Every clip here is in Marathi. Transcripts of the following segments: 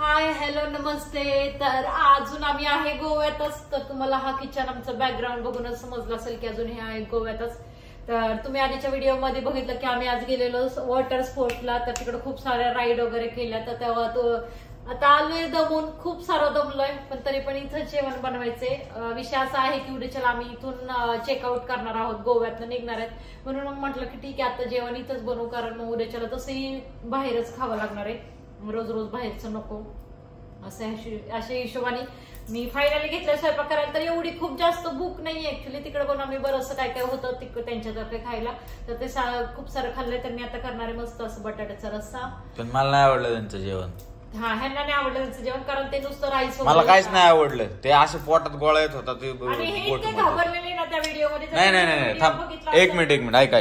हाय हॅलो नमस्ते. तर अजून आम्ही आहे गोव्यातच. तर तुम्हाला हा किचन आमचं बॅकग्राऊंड बघूनच समजलं असेल की अजून हे आहे गोव्यातच. तर तुम्ही आधीच्या व्हिडिओमध्ये बघितलं की आम्ही आज गेलेलो वॉटर स्पोर्ट्सला. तर तिकडे खूप साऱ्या राईड वगैरे केल्या. तर तेव्हा तो आता आलोय दमून, खूप सारं दमलोय, पण तरी पण इथं जेवण बनवायचंय. विषय असा आहे की उद्याच्याला आम्ही इथून चेकआउट करणार आहोत, गोव्यातनं निघणार आहेत. म्हणून मग म्हटलं की ठीक आहे आता जेवण इथंच बनवू, कारण मग उद्याच्याला तसंही बाहेरच खावं लागणार आहे, रोज रोज बाहेरचं नको. अशा हिशोबाने मी फायनली घेतलं स्वयंपाक करायला. तर एवढी खूप जास्त भूक नाही ऍक्च्युली. तिकडे पण आम्ही बरंचसं काय काय होतं त्यांच्यातर्फे खायला, तर ते खूप सारं खाल्लंय. तर मी आता करणार आहे मस्त असं बटाट्याचा रस्सा. पण मला नाही आवडलं त्यांचं जेवण. हा, ह्यांना नाही आवडलं त्यांचं जेवण, कारण ते नुसतं राईस. मला काहीच नाही आवडलं. ते असं पोटात गोळा येत होता ते. आणि हे इतके घाबरलेले ना त्या व्हिडिओमध्ये. नाही थांब एक मिनिट ऐक.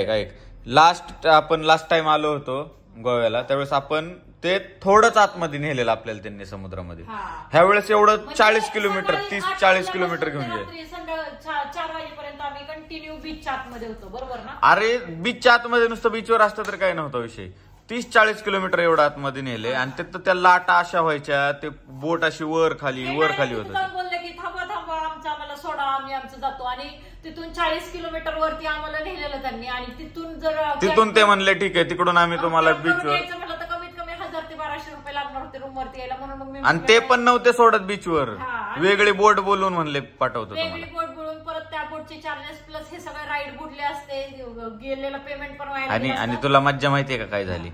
आपण लास्ट टाइम आलो होतो गोव्याला, त्यावेळेस आपण ते थोडंच आतमध्ये नेलेलं आपल्याला त्यांनी समुद्रामध्ये. ह्या वेळेस एवढं 40 किलोमीटर 30-40 किलोमीटर घेऊन गेले. 4 वाजेपर्यंत आम्ही कंटिन्यू बीचच्या आतमध्ये होतो, बरोबर ना? अरे बीचच्या आतमध्ये नुसतं बीचवर असतं तर काही नव्हता विषय. 30-40 किलोमीटर एवढं आतमध्ये नेले आणि तिथं त्या लाटा अशा व्हायच्या, ते बोट अशी वर खाली होत. बोलले की थांबा आम्हाला सोडा, आम्ही आमचं जातो. आणि तिथून 40 किलोमीटर वरती आम्हाला नेलेलं त्यांनी. आणि तिथून ते म्हणले ठीक आहे, तिकडून आम्ही तुम्हाला बीचवर म्हटलं तर कमीत कमी 1000 ते 1200 रुपये लागणार होते रूम वरती यायला. म्हणून मग आणि ते पण नव्हते सोडत बीचवर. वेगळी बोट बोलून म्हणले पाठवतो वेगळी बोट बोलून परत त्या बोटचे चार्जेस प्लस हे सगळे राईड बुडले असते, गेलेलं पेमेंट पण व्हायला. आणि तुला मज्जा माहितीये का काय झाली?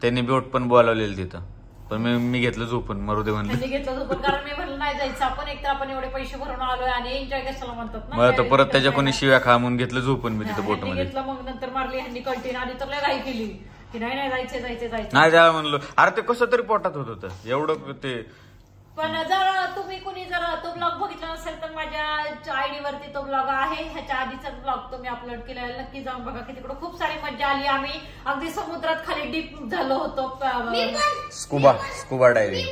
त्यांनी बोट पण बोलावलेली तिथं, पण मी घेतलं झोपून. मरुदे म्हणलं घेतलं झोपून, कारण मी म्हणलं नाही जायचं आपण. एकतर आपण एवढे पैसे भरून आलोय आणि एन्जॉय कशाला म्हणतात ना. मला तर परत त्याच्या कोणी शिव्या खा म्हणून घेतलं झोपून मी तिथं बोटमध्ये. घेतलं, मग नंतर मारली ह्यांनी कल्टीन. आणि तर लय घाई केली की नाही जायचं नाही जायला म्हणलो. अरे ते कसं तरी पोटात होत होतं एवढं ते. पण जर तुम्ही कुणी जर तो ब्लॉग बघितला नसेल तर माझ्या आयडी वरती तो ब्लॉग आहे. ह्याच्या आधीचा ब्लॉग तो मी अपलोड केला, नक्की जाऊन बघा. की तिकडे खूप सारी मजा आली. आम्ही अगदी समुद्रात खाली डीप झालो होतो. Scuba diving.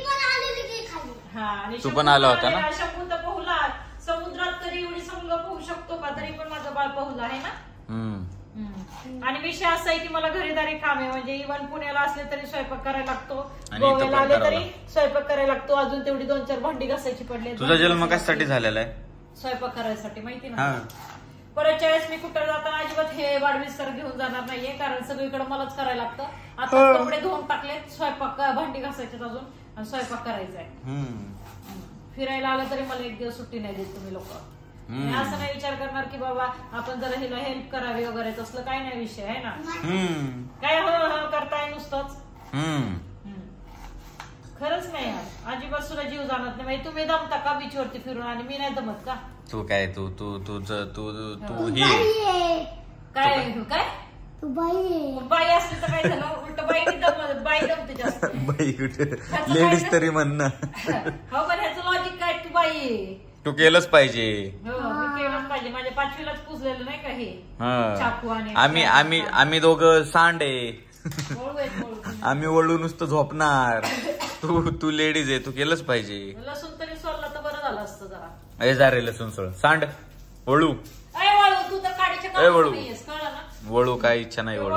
हा, आणि तू पण आला होता ना? शंभू तर पोहला समुद्रात. तरी एवढी समुद्र पोहू शकतो का? तरी पण माझं बाळ पोहला आहे ना. आणि विषय असा आहे की मला घरीदारी काम आहे. म्हणजे इव्हन पुण्याला असले तरी स्वयंपाक करायला लागतो, गोव्याला आले तरी स्वयंपाक करायला लागतो. अजून तेवढी 2-4 भांडी घासायची पडली. तुझा जन्म कशासाठी झालेला आहे? स्वयंपाक करायसाठी, माहिती ना. परतच्या वेळेस मी कुठं जाताना अजिबात हे वाढविस्तर घेऊन जाणार नाहीये, कारण सगळीकडे मलाच करायला लागतं. आता कपडे धुवून टाकले, स्वयंपाक भांडी घासायचे अजून, आणि स्वयंपाक करायचा आहे. फिरायला आलं तरी मला एक दिवस सुट्टी नाही देत तुम्ही लोक. असं नाही विचार करणार की बाबा आपण जरा हिला हेल्प करावी वगैरे, तसलं काय नाही विषय आहे ना. काय हो करताय नुसतंच. खरंच नाही यार, अजिबात सुद्धा जीव जाणत नाही. म्हणजे तुम्ही दमता का बीचवरती फिरून आणि मी नाही दमत का? तू काय तू बाई असली तर काय झालं? उलट बाई दमते जास्त. बाई कुठे, लेडीज तरी म्हण ना. हो, पण ह्याचं लॉजिक काय? तू बाई आहे, तू केलंच पाहिजे. केलंच पाहिजे. माझ्या 5वीलाच पुजलेलं नाही का हे चाकू. आणि आम्ही दोघं सांडे. आम्ही वळू नुसतं झोपणार. तू लेडीज आहे, तू केलंच पाहिजे. लसूण तरी सोडला तर बरं झालं असतं जरा. अरे जा रे लसूण सोड. सांड वळू. तू तर काडीच्या वळू कळलं ना. वळू काय इच्छा नाही वळू.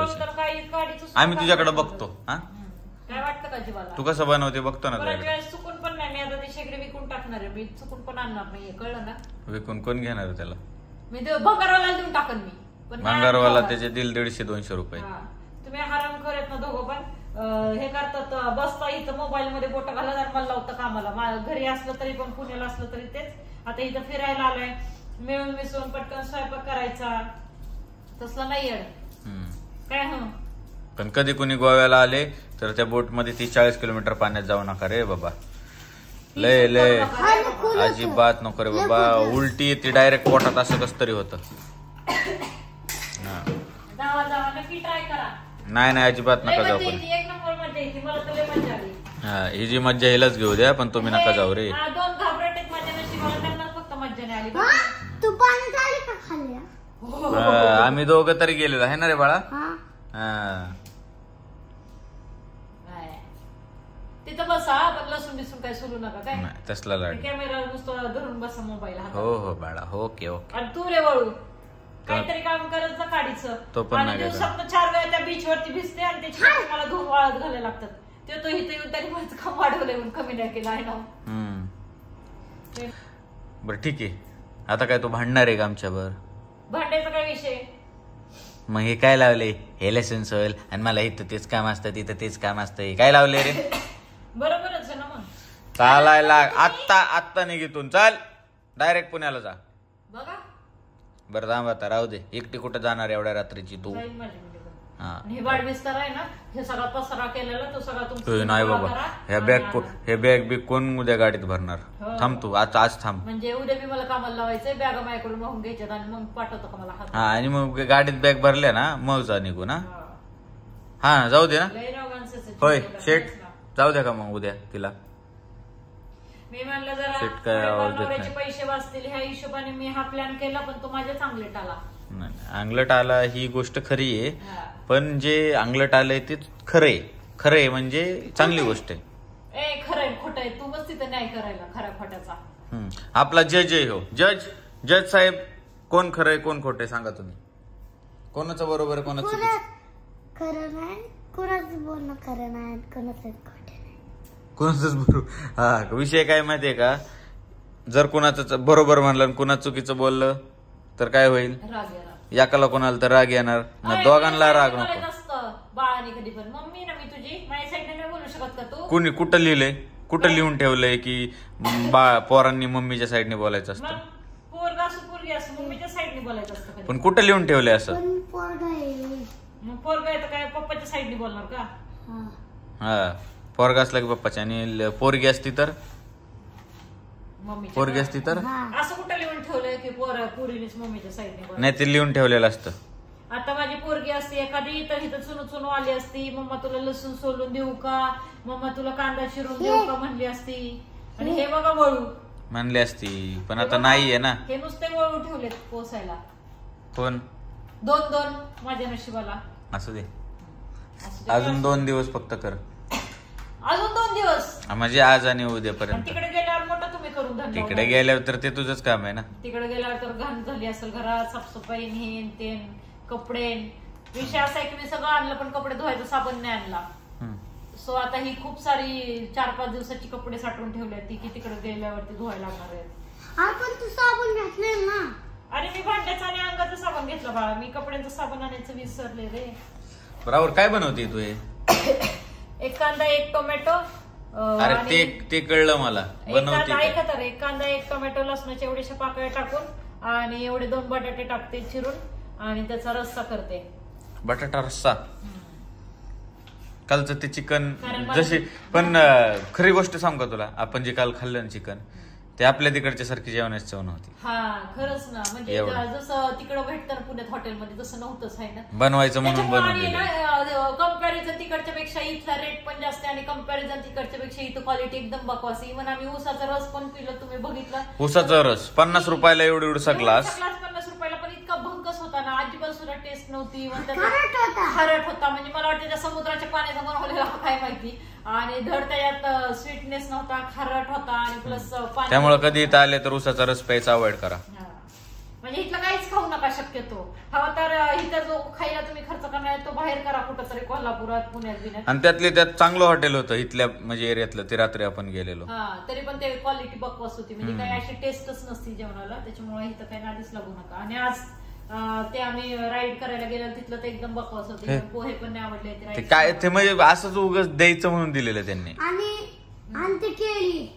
आम्ही तुझ्याकडे बघतो. काय वाटतं का जीवाला? तू कसं बनवते बघतो ना. चुकून पण नाही. मी आता ते शेगडी विकून टाकणार आहे. मी चुकून पण आणणार नाहीये, कळलं ना. विकून कोण घेणार त्याला? मी भंगारवाला देऊन टाकन मी. पण भंगारवाला त्याचे दिल 150-200 रुपये. तुम्ही हरामखोर आहेत ना दोघं पण. हे करतात, बसता इथं मोबाईल मध्ये बोट घालत आणि मला लावतं कामाला. घरी असलं तरी पण, पुण्याला असलं तरी तेच. आता इथं फिरायला आलोय, मिळून मिसळून पटकन स्वयंपाक करायचा, तसलं नाही येड काय. पण कधी कुणी गोव्याला आले तर त्या बोट मध्ये 30-40 किलोमीटर पाण्यात जाऊ नका रे बाबा. लय अजिबात नको रे बाबा. उलटी ती डायरेक्ट पोटात असं कस तरी होतं. नाही अजिबात नका जाऊ. पण ही जी मज्जा हिलाच घेऊ द्या, पण तुम्ही नका जाऊ रे. आम्ही दोघं तरी गेलेलो आहे ना रे बाळा. तिथं बसा, पण लसूण बिसून काय सोडू नका काय. तसला लाड. कॅमेरा नुसतं धरून बसा मोबाईल. हो बाळा, ओके. आणि तू रे वळू काहीतरी काम करत काढीचं. तो पण दिवसात 4 वेळा त्या बीच वरती भिजते आणि त्याची मला धुवून वाळत घालायला लागतात. तो इथे येऊन तरी माझं काम वाढवलंय म्हणून कमी नाही केलं आहे ना. बरं ठीक आहे. आता काय तू भांडणार आहे का आमच्यावर? भांडायचा काय विषय? मग हे काय लावले? हे लेसन्स होईल आणि मला इथं तेच काम असतं तिथं तेच काम असतं. काय लावले रे? बरोबरच आहे ना मग. चालायला आत्ता निघितून चाल, डायरेक्ट पुण्याला जा. बघा बरं थांब आता, राहू दे. एकटी कुठं जाणार एवढ्या रात्रीची तू? हे वाढविस्तार आहे ना, हे सगळा पसारा केलेला तो सगळा तुमचा नाही बाबा. हे बॅग बिग कोण उद्या गाडीत भरणार? थांब तू आज थांब. म्हणजे उद्या मी मला कामाला लावायचंय, बॅगा माझ्याकडून वाहून घ्यायच्यात आणि मग पाठवतो का मला हात? हा, आणि मग गाडीत बॅग भरल्या ना मग जा निघू ना. हा जाऊ दे ना. होय शेट, जाऊ द्या का मग उद्या तिला? मी म्हणलं जरा पैसे वाचतील ह्या हिशोबाने मी हा प्लॅन केला, पण तो माझ्या चांगलेट आला. अंगलट आला ही गोष्ट खरी आहे, पण जे अंगलट आलंय ते खरंय म्हणजे चांगली गोष्ट आहे. खरंय खोटं आहे, तू बस तिथं न्याय करायला खऱ्या खोट्याचा. आपला जज आहे हो. जज साहेब, कोण खरंय कोण खोटं सांगा तुम्ही. कोणाचं बरोबर आहे कोणाचं खरं नाही, कोणाचं बोलणं खरं नाही, कोणाचं कोणाचंच बरोबर. हा, विषय काय माहितीये का, जर कोणाचं बरोबर म्हणलं आणि कोणाचं चुकीचं बोललं तर काय होईल? एकाला कोणाला तर राग येणार, दोघांना राग नको. बाळाने कधी पण मम्मी ना मी तुझी माझ्या साईडने नाही बोलू शकत का तू? कुणी कुठं लिहिलंय, कुठं लिहून ठेवलंय की पोरांनी मम्मीच्या साईडने बोलायचं असतं? पोरगा असो पोरगी असो मम्मीच्या साईडने बोलायचं असतं. पण कुठं लिहून ठेवलंय असं? पोरगा आहे तर काय पप्पाच्या साईडने बोलणार का? हा, पोरगा असला की पप्पाच्या, आणि पोरगी असती तर पोरगी असती तर असं कुठं लिहून ठेवलंय की पोरीनेच मम्मीच्या साईडने? नाही, ते लिहून ठेवलेलं असतं. आता माझी पोरगी असते एखादी तर इथं चुनू आली असती, मम्मा तुला लसूण सोलून देऊ का, मम्मा तुला कांदा चिरून देऊ का म्हणली असती, आणि हे बघा वळू म्हणली असती, पण आता नाहीये ना. हे नुसते वळू ठेवलेत पोसायला. कोण? दोन माझ्या नशिबाला. असू दे, अजून 2 दिवस फक्त कर. अजून 2 दिवस म्हणजे आज आणि उद्यापर्यंत. तिकडे गेल्यावर मोठं तुम्ही करून धंदा. तिकडे गेल्यावर तर ते तुझंच काम आहे ना. तिकडे गेल्यावर तर घाण झाली असेल घरात, साफसफाई हेन तेन, कपडे. विषय असा आहे की मी सगळं आणलं पण कपडे धुवायचा साबण नाही आणला. सो आता ही खूप सारी 4-5 दिवसाची कपडे साठवून ठेवली ती की तिकडे गेल्यावरती धुवायला लागणार आहेत. आपण तू साबण घातले ना. अरे मी भांड्याचा आणि अंगाचं साबण घेतलं बाळा, मी कपड्यांचं साबण आणायचं विसरले रे. बरोबर. काय बनवते तू हे? एक कांदा, एक टोमॅटो. अरे ते कळलं मला. बनवते ऐका तर, एक कांदा, एक टोमॅटो, लसणाच्या एवढ्याशा पाकळ्या टाकून आणि एवढे 2 बटाटे टाकते चिरून आणि त्याचा रस्सा करते. बटाटा रस्सा? कालचं ते चिकन जशी, पण खरी गोष्ट सांगू का तुला, आपण जे काल खाल्लं ना चिकन, ते आपल्या तिकडच्या सारखी जेवणाची चव नव्हती. हा खरंच ना, म्हणजे जसं तिकडं भेटतं पुण्यात हॉटेलमध्ये तसं नव्हतंच आहे ना. बनवायचं म्हणून बनवलेलं. कंपॅरिझन तिकडच्या पेक्षा इथला रेट पण जास्त आणि कंपॅरिझन तिकडच्या पेक्षा इथं क्वालिटी एकदम बकवास. इव्हन आम्ही ऊसाचा रस पण पिलं, तुम्ही बघितलं. ऊसाचा रस 50 रुपयाला एवढा ग्लास. 50 रुपयाला, पण इतका भंकस होता ना, अजिबात सुद्धा टेस्ट नव्हती. खारट होता, म्हणजे मला वाटतं त्या समुद्राच्या पाण्याचा बनवलेला काय माहिती. आणि धड त्याच्यात स्वीटनेस नव्हता, खारट होता आणि प्लस पाणी. त्यामुळे कधी इथं आले तर ऊसाचा रस प्यायचा अवॉइड करा. म्हणजे इथलं काहीच खाऊ नका शक्यतो. हवा तर इथं जो खायला तुम्ही खर्च करणार तो बाहेर करा कुठंतरी, कोल्हापुरात, पुण्यात बिण्यात. आणि त्यात चांगलं हॉटेल होतं इथल्या म्हणजे एरियातलं, ते रात्री आपण गेलेलो. तरी पण ते क्वालिटी बकवास होती, म्हणजे काही अशी टेस्टच नसती जेवणाला. त्याच्यामुळे इथं काही नादीच लागू नका. आणि आज ते आम्ही राईड करायला गेलो तिथलं ते एकदम बकवास होते. पोहे पण नाही आवडले ते काय, ते म्हणजे असंच उगाच द्यायचं म्हणून दिलेलं त्यांनी. आणि ते केळी,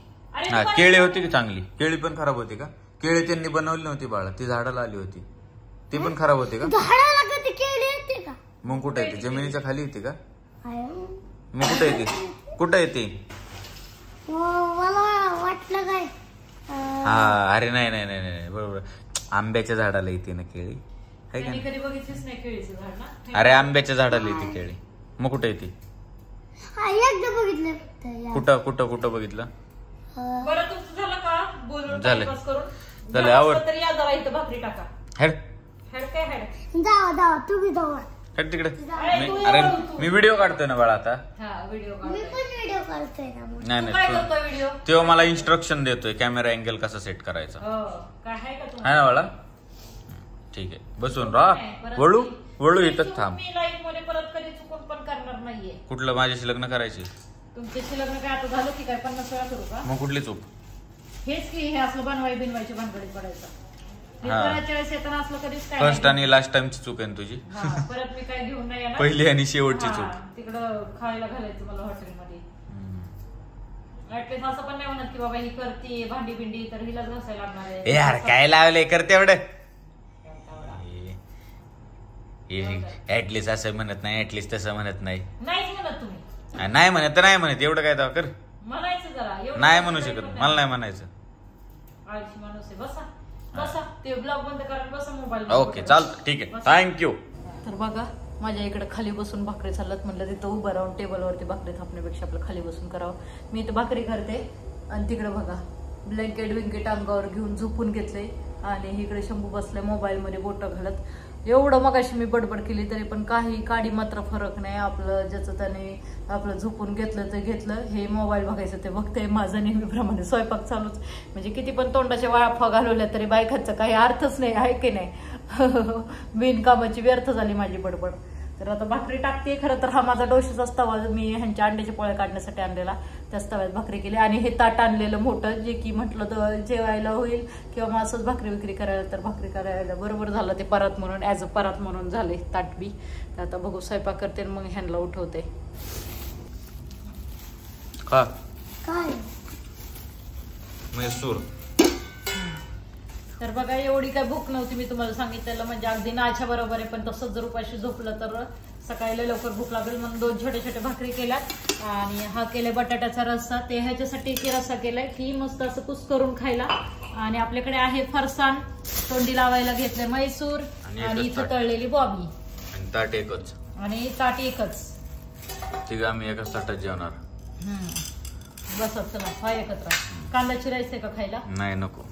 हा केळी होती की चांगली? केळी पण खराब होती का? केळी त्यांनी बनवली नव्हती बाळा, ती झाडाला आली होती. ती पण खराब होती का? झाडाला कधी केळी येते का? मग कुठे येते? जमिनीच्या खाली येते का? मग कुठे येते? कुठे येते? मला वाटलं काय. हा, अरे नाही बरोबर, आंब्याच्या झाडाला येते ना केळी. कधी बघितलीच नाही केळीचं झाड ना. अरे आंब्याच्या झाडाला येते केळी. मग कुठे येते? एकदा बघितलं. कुठं बघितलं? बरं तुमचं झालं का बोलून? झालं आवड तरी या जरा इथं भाकरी टाका. हेड काय हेड? जावा तुम्ही जावा हेड तिकडे. अरे मी व्हिडिओ काढतोय ना बाळा आता. व्हिडिओ मी पण व्हिडिओ काढतोय ना. नाही तेव्हा मला इन्स्ट्रक्शन देतोय कॅमेरा अँगल कसा सेट करायचा. काय आहे का आहे ना बाळा? ठीक आहे, बसून राहा. वळू इथंच थांब. मी लाईफ मध्ये परत कधी चुकून पण करणार नाहीये. कुठलं माझ्याशी लग्न करायचे? तुमच्याशी लग्न काय आता झालं की काय 50 वेळा करू का? मग कुठली चूक? हेच की हे असलं बिनवायची भानगडीत पडायचं. करायच्या वेळेस येताना असलं कधीच काय फर्स्ट आणि लास्ट टाइमची चूक आहे तुझी. परत मी काय घेऊन नाही येणार. पहिली आणि शेवटची चूक. तिकडं खायला घालायचं मला हॉटेलमध्ये. ऍटलीस्ट असं पण नाही म्हणत की बाबा ही करते भांडी बिंडी तर हिलाच घासायला लागणार आहे. यार काय लावले करते एवढं. ऍटलीस्ट असं म्हणत नाही, ऍटलीस्ट तसं म्हणत नाही. नाहीच म्हणत तुम्ही. नाही म्हणत तर नाही म्हणत, एवढं काय कर. म्हणायचं जरा. नाही म्हणू शकत, मला नाही म्हणायचं. आळशी माणूस आहे. बसा ते ब्लॉग बंद करा, बसा मोबाईल. ओके चालतं, ठीक आहे, थँक्यू. तर बघा माझ्या इकडे खाली बसून भाकरी चालत, म्हटलं तिथं उभं राहून टेबलवरती भाकरी थापण्यापेक्षा आपलं खाली बसून करावं. मी इथं भाकरी करते आणि तिकडे बघा ब्लँकेट विंकेट अंगावर घेऊन झोपून घेतले आणि इकडे शंभू बसलाय मोबाईल मध्ये बोटं घालत. एवढं मगाशी मी बडबड केली तरी पण काही काडी मात्र फरक नाही. आपलं ज्याचं त्याने आपलं झोपून घेतलं ते घेतलं. हे मोबाईल बघायचं ते बघते. माझं नेहमीप्रमाणे स्वयंपाक चालूच. म्हणजे किती पण तोंडाच्या वाळफा घालवल्या तरी बायकांचा काही अर्थच नाही आहे की नाही. बिनकामाची व्यर्थ झाली माझी बडबड. तर आता भाकरी टाकते. खरं तर हा माझा डोशीचाच तवा मी ह्यांच्या अंड्याचे पोळे काढण्यासाठी आणलेला, त्याच तव्यात भाकरी केली. आणि हे ताट आणलेलं मोठं जे की म्हटलं तर जेवायला होईल किंवा मग असंच भाकरी विक्री करायला, तर भाकरी करायला बरोबर झालं ते परात म्हणून, ऍज अ परात म्हणून झाले ताट बी. तर आता बघू स्वयंपाक करते मग ह्यांना उठवते. काय मैसूर. तर बघा एवढी काय भूक नव्हती मी तुम्हाला सांगितलेलं, म्हणजे अगदी नाच्या बरोबर आहे. पण तसंच जर उपाशी झोपलं तर सकाळी लवकर भूक लागेल म्हणून 2 छोटे छोटे भाकरी केल्यात. आणि हा केलाय बटाट्याचा रस्सा. ते ह्याच्यासाठी की रस्सा केलाय की मस्त असं कुस करून खायला. आणि आपल्याकडे आहे फरसाण तोंडी लावायला घेतलंय मैसूर आणि इथं तळलेली बॉबी आणि ताट एकच. आणि ताट एकच. ठीक, आम्ही एकाच ताटात जेवणार. बस चला हा एकत्र. कांदा चिरायचंय का खायला? नाही नको.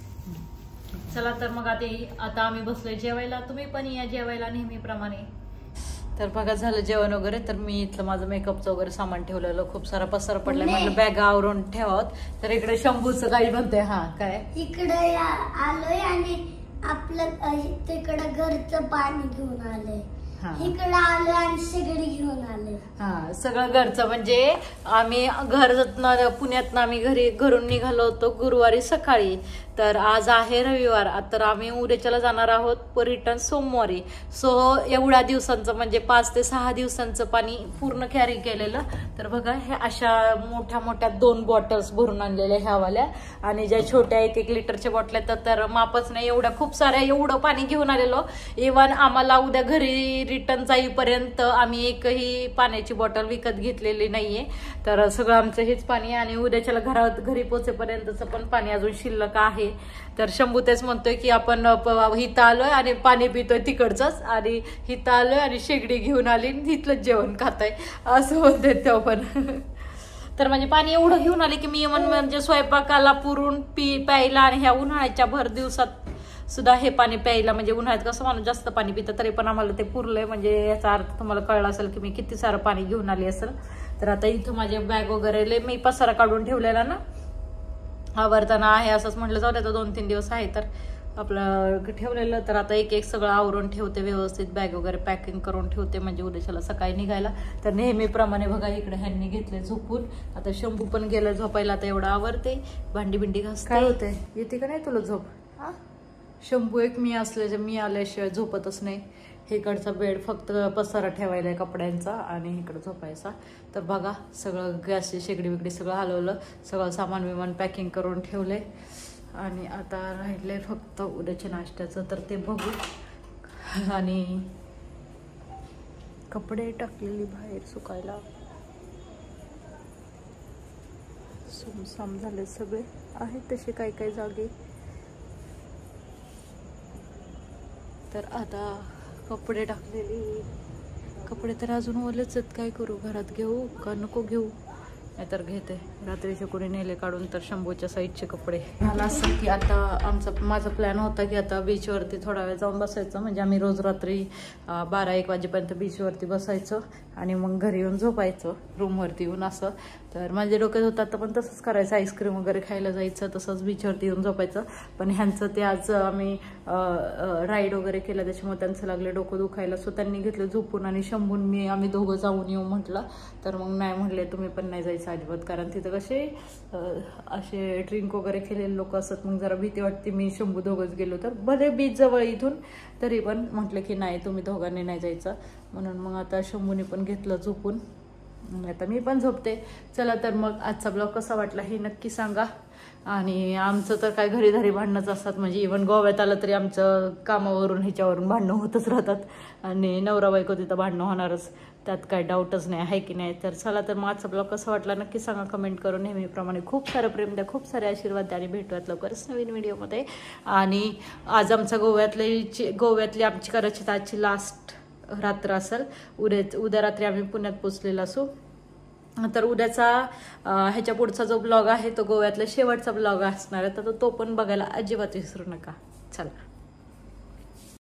चला तर मग आता आम्ही बसलोय जेवायला. तुम्ही पण या जेवायला नेहमीप्रमाणे. तर बघा झालं जेवण वगैरे. तर मी इथलं माझं मेकअपचं वगैरे सामान ठेवलेलं, खूप सारा पसारा पडलाय, म्हटलं बॅग आवरून ठेवावत. तर इकडे शंभूचं काही म्हणतोय. हा काय इकडे आलोय आणि आपलं तिकडे घरचं पाणी घेऊन आलंय. इकडे आलोय आणि शेगडी घेऊन आले. हा सगळं घरचं. म्हणजे आम्ही पुण्यातनं आम्ही घरून निघालो होतो गुरुवारी सकाळी. तर आज आहे रविवार. तर आम्ही उद्याच्याला जाणार आहोत रिटर्न सोमवारी. सो एवढ्या दिवसांचं म्हणजे 5 ते 6 दिवसांचं पाणी पूर्ण कॅरी केलेलं. तर बघा हे अशा मोठ्या मोठ्या 2 बॉटल्स भरून आणलेल्या ह्यावाल्या. आणि ज्या छोट्या 1-1 लिटरच्या बॉटल्या तर मापच नाही एवढ्या खूप साऱ्या. एवढं पाणी घेऊन आलेलो. इव्हन आम्हाला उद्या घरी रिटर्न जाईपर्यंत आम्ही एकही पाण्याची बॉटल विकत घेतलेली नाहीये. तर सगळं आमचं हेच पाणी. आणि उद्याच्याला घरी पोचेपर्यंतचं पण पाणी अजून शिल्लक आहे. तर शंभू तेच म्हणतोय की आपण हिथं आलोय आणि पाणी पितोय तिकडचंच, आणि हिथं आलोय आणि शेगडी घेऊन आली इथलंच जेवण खाताय असं म्हणतोय तो पण. तर म्हणजे पाणी एवढं घेऊन आले की मी म्हणजे स्वयंपाकाला पुरून प्यायला आणि ह्या उन्हाळ्याच्या भर दिवसात सुद्धा हे पाणी प्यायला. म्हणजे उन्हाळ्यात कसं माणूस जास्त पाणी पितं तरी पण आम्हाला ते पुरलंय. म्हणजे याचा अर्थ तुम्हाला कळला असेल की मी किती सारं पाणी घेऊन आली असेल. तर आता इथं माझे बॅग वगैरे मी पसारा काढून ठेवलेला ना आवरताना आहे असंच म्हटलं जाऊ द्या 2-3 दिवस आहे तर आपलं ठेवलेलं. तर आता एक सगळं आवरून ठेवते व्यवस्थित, बॅग वगैरे पॅकिंग करून ठेवते म्हणजे उद्याच्याला सकाळी निघायला. तर नेहमीप्रमाणे बघा इकडे ह्यांनी घेतले झोपून. आता शंभू पण गेलं झोपायला. आता एवढं आवरते, भांडी बिंडी घासते. काय होते येते का नाही तुला झोप? शंभू एक मी मी आल्याशिवाय झोपतच नाही. इकडचा बेड फक्त पसारा ठेवायला कपड्यांचा आणि इकडं झोपायचा. तर बघा सगळं गॅसची शेगडी बिगडी सगळं हलवलं, सगळं सामान विमान पॅकिंग करून ठेवले. आणि आता राहिलंय फक्त उद्याच्या नाश्त्याचं, तर ते बघू. आणि कपडे टाकलेली बाहेर सुकायला, सुमसाम झाले सगळे. आहेत तसे काही काही जागे. तर आता कपडे टाकलेली, कपडे तर अजून ओलेच आहेत. काय करू, घरात घेऊ का नको घेऊ? नाहीतर घेते. रात्रीचे कोणी नेले काढून तर शंभूच्या साईडचे कपडे. मला असं की आता माझा प्लॅन होता की आता बीचवरती थोडा वेळ जाऊन बसायचं. म्हणजे आम्ही रोज रात्री 12-1 वाजेपर्यंत बीचवरती बसायचं आणि मग घरी येऊन झोपायचं रूमवरती येऊन असं. तर माझ्या डोक्यात होतं आता पण तसंच करायचं, आईस्क्रीम वगैरे खायला जायचं, तसंच बीचवरती येऊन झोपायचं. पण ह्यांचं ते आज आम्ही राईड वगैरे केलं त्याच्यामुळे त्यांचं लागलं डोकं दुखायला. सो त्यांनी घेतलं झोपून आणि शंभून मी आम्ही दोघं जाऊन येऊ म्हटलं. तर मग नाही म्हणले तुम्ही पण नाही जायचं अजिबात, कारण तिथं कसे असे ड्रिंक वगैरे केलेले लोक असतात, मग जरा भीती वाटते. मी शंभू दोघंच गेलो तर भले बीच जवळ इथून, तरी पण म्हटलं की नाही तुम्ही दोघांनी नाही जायचं. म्हणून मग आता शंभूने पण घेतलं झोपून, आता मी पण झोपते. चला तर मग आजचा ब्लॉग कसा वाटला हे नक्की सांगा. आणि आमचं तर काय घरी घरी भांडणंच असतात, म्हणजे इव्हन गोव्यात आलं तरी आमचं कामावरून ह्याच्यावरून भांडणं होतच राहतात. आणि नवरा बायको तिथं भांडणं होणारच, त्यात काय डाऊटच नाही आहे की नाही. तर चला तर मग आजचा ब्लॉग कसा वाटला नक्की सांगा कमेंट करून. नेहमीप्रमाणे खूप सारं प्रेम द्या, खूप सारे आशीर्वाद द्या आणि भेटूयात लवकरच नवीन व्हिडिओमध्ये. आणि आज आमचा गोव्यातली आमची कदाचित आजची लास्ट रात्र असेल. उद्या रात्री आम्ही पुण्यात पोचलेलो असू. तर उद्याचा ह्याच्या पुढचा जो ब्लॉग आहे तो गोव्यातला शेवटचा ब्लॉग असणार आहे, तर तो पण बघायला अजिबात विसरू नका. चला.